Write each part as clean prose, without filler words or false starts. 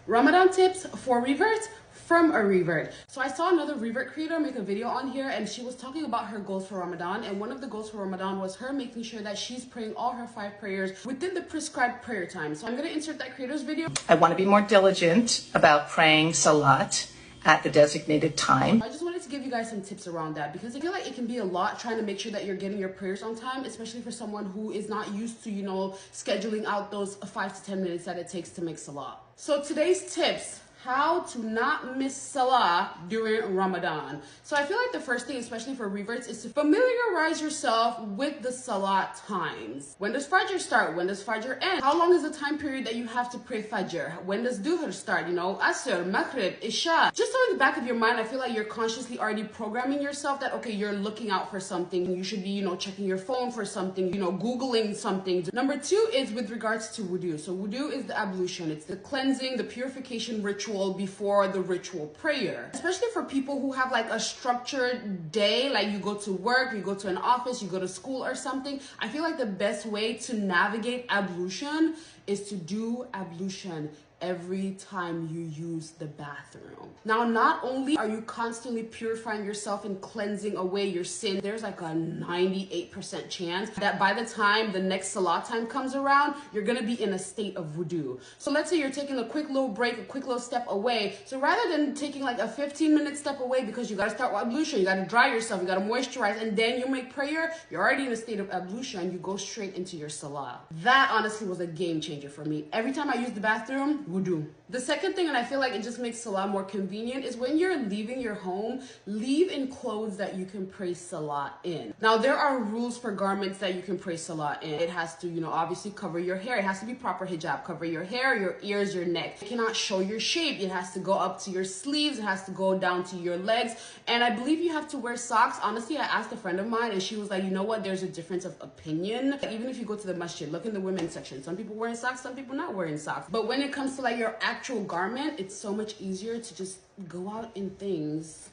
Ramadan tips for reverts from a revert. So I saw another revert creator make a video on here, and she was talking about her goals for Ramadan, and one of the goals for Ramadan was her making sure that she's praying all her 5 prayers within the prescribed prayer time. So I'm going to insert that creator's video. I want to be more diligent about praying Salat at the designated time. I just wanted to give you guys some tips around that, because I feel like it can be a lot trying to make sure that you're getting your prayers on time, especially for someone who is not used to, you know, scheduling out those 5 to 10 minutes that it takes to make Salah. So today's tips: how to not miss Salah during Ramadan. So I feel like the first thing, especially for reverts, is to familiarize yourself with the Salah times. When does Fajr start? When does Fajr end? How long is the time period that you have to pray Fajr? When does Duhr start? You know, Asr, Maghrib, Isha. Just so in the back of your mind, I feel like you're consciously already programming yourself that, okay, you're looking out for something. You should be, you know, checking your phone for something, you know, Googling something. Number 2 is with regards to wudu. So wudu is the ablution. It's the cleansing, the purification ritual before the ritual prayer. Especially for people who have like a structured day, like you go to work, you go to an office, you go to school or something. I feel like the best way to navigate ablution is to do ablution every time you use the bathroom. Now, not only are you constantly purifying yourself and cleansing away your sin, there's like a 98% chance that by the time the next Salah time comes around, you're gonna be in a state of wudu. So let's say you're taking a quick little break, a quick little step away. So rather than taking like a 15-minute step away because you gotta start with ablution, you gotta dry yourself, you gotta moisturize, and then you make prayer, you're already in a state of ablution and you go straight into your Salah. That honestly was a game changer for me. Every time I use the bathroom, wudu. The second thing, and I feel like it just makes Salah more convenient, is when you're leaving your home, leave in clothes that you can pray Salah in. Now, there are rules for garments that you can pray Salah in. It has to, you know, obviously cover your hair. It has to be proper hijab. Cover your hair, your ears, your neck. It cannot show your shape. It has to go up to your sleeves. It has to go down to your legs. And I believe you have to wear socks. Honestly, I asked a friend of mine and she was like, you know what? There's a difference of opinion. Even if you go to the masjid, look in the women's section. Some people wearing socks, some people not wearing socks. But when it comes to like your actual garment, it's so much easier to just go out in things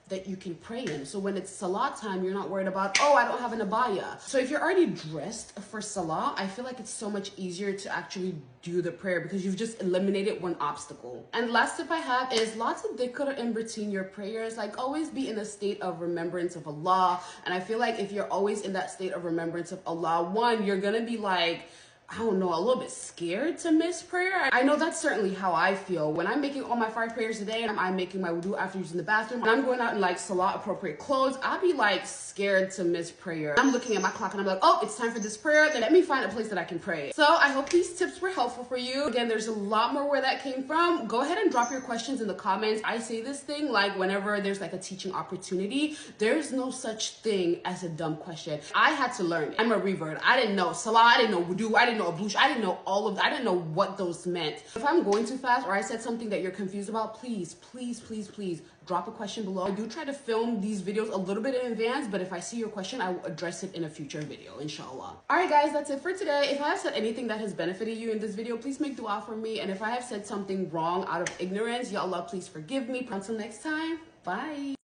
that you can pray in. So when it's Salah time, you're not worried about, oh, I don't have an abaya. So if you're already dressed for Salah, I feel like it's so much easier to actually do the prayer because you've just eliminated one obstacle. And last tip I have is lots of dhikr in between your prayers. Like, always be in a state of remembrance of Allah. And I feel like if you're always in that state of remembrance of Allah, one, you're gonna be like, I don't know, a little bit scared to miss prayer. I know that's certainly how I feel. When I'm making all my 5 prayers a day and I'm making my wudu after using the bathroom, and I'm going out in like Salah appropriate clothes, I'll be like scared to miss prayer. I'm looking at my clock and I'm like, oh, it's time for this prayer. Then let me find a place that I can pray. So I hope these tips were helpful for you. Again, there's a lot more where that came from. Go ahead and drop your questions in the comments. I say this thing like whenever there's like a teaching opportunity, there's no such thing as a dumb question. I had to learn. I'm a revert. I didn't know Salah, I didn't know wudu, I didn't know ablution, I didn't know all of that. I didn't know what those meant. If I'm going too fast or I said something that you're confused about, please drop a question below. I do try to film these videos a little bit in advance, but if I see your question, I will address it in a future video, inshallah. Alright guys, that's it for today. If I have said anything that has benefited you in this video, please make dua for me. And if I have said something wrong out of ignorance, ya Allah, please forgive me. Until next time, bye.